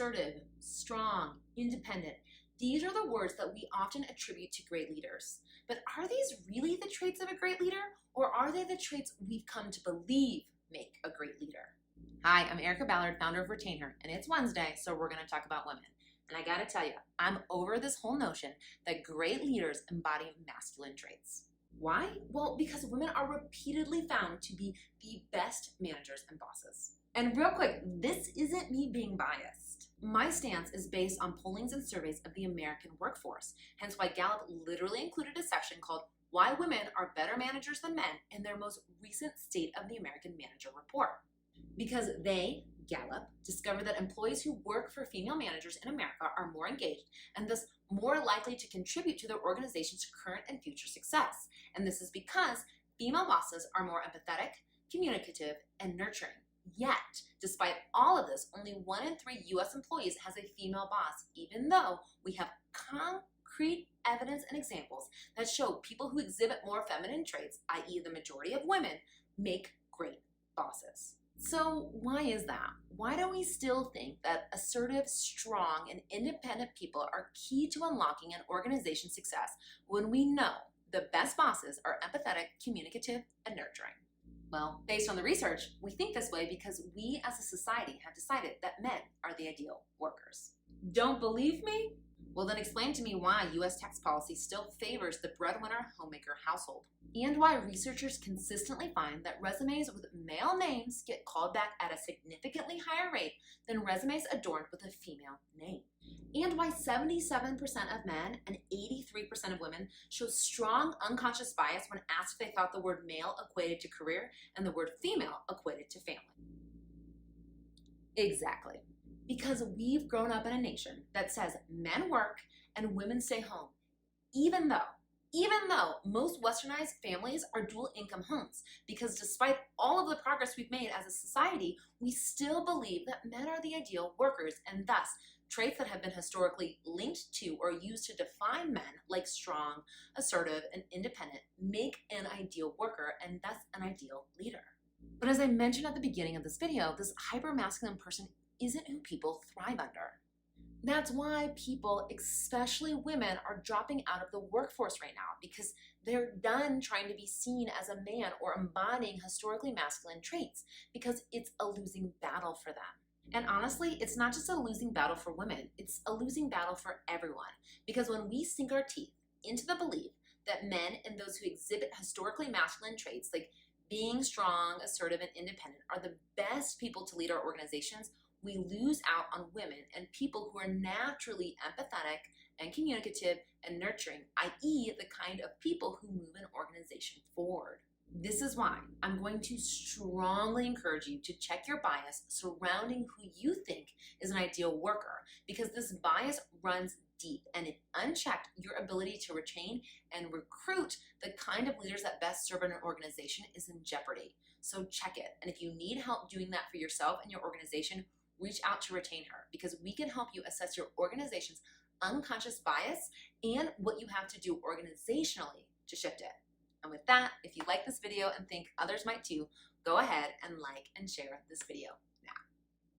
assertive, strong, independent. These are the words that we often attribute to great leaders. But are these really the traits of a great leader, or are they the traits we've come to believe make a great leader? Hi, I'm Erica Ballard, founder of Retain Her, and it's Wednesday, so we're going to talk about women. And I gotta tell you, I'm over this whole notion that great leaders embody masculine traits. Why? Well, because women are repeatedly found to be the best managers and bosses. And real quick, this isn't me being biased. My stance is based on pollings and surveys of the American workforce, hence why Gallup literally included a section called Why Women Are Better Managers Than Men in their most recent State of the American Manager report. Because they, Gallup, discovered that employees who work for female managers in America are more engaged and thus more likely to contribute to their organization's current and future success. And this is because female bosses are more empathetic, communicative, and nurturing. Yet, despite all of this, only 1 in 3 U.S. employees has a female boss, even though we have concrete evidence and examples that show people who exhibit more feminine traits, i.e. the majority of women, make great bosses. So why is that? Why do we still think that assertive, strong, and independent people are key to unlocking an organization's success when we know the best bosses are empathetic, communicative, and nurturing? Well, based on the research, we think this way because we as a society have decided that men are the ideal workers. Don't believe me? Well, then explain to me why U.S. tax policy still favors the breadwinner homemaker household, and why researchers consistently find that resumes with male names get called back at a significantly higher rate than resumes adorned with a female name, and why 77% of men and 83% of women show strong unconscious bias when asked if they thought the word male equated to career and the word female equated to family. Exactly. Because we've grown up in a nation that says men work and women stay home, even though most westernized families are dual income homes, because despite all of the progress we've made as a society, we still believe that men are the ideal workers, and thus traits that have been historically linked to or used to define men, like strong, assertive, and independent, make an ideal worker and thus an ideal leader. But as I mentioned at the beginning of this video, this hyper-masculine person isn't who people thrive under. That's why people, especially women, are dropping out of the workforce right now, because they're done trying to be seen as a man or embodying historically masculine traits, because it's a losing battle for them. And honestly, it's not just a losing battle for women, it's a losing battle for everyone, because when we sink our teeth into the belief that men and those who exhibit historically masculine traits like being strong, assertive, and independent are the best people to lead our organizations, we lose out on women and people who are naturally empathetic and communicative and nurturing, i.e. the kind of people who move an organization forward. This is why I'm going to strongly encourage you to check your bias surrounding who you think is an ideal worker, because this bias runs deep, and if unchecked, your ability to retain and recruit the kind of leaders that best serve an organization is in jeopardy. So check it, and if you need help doing that for yourself and your organization, reach out to Retain Her, because we can help you assess your organization's unconscious bias and what you have to do organizationally to shift it. And with that, if you like this video and think others might too, go ahead and like and share this video.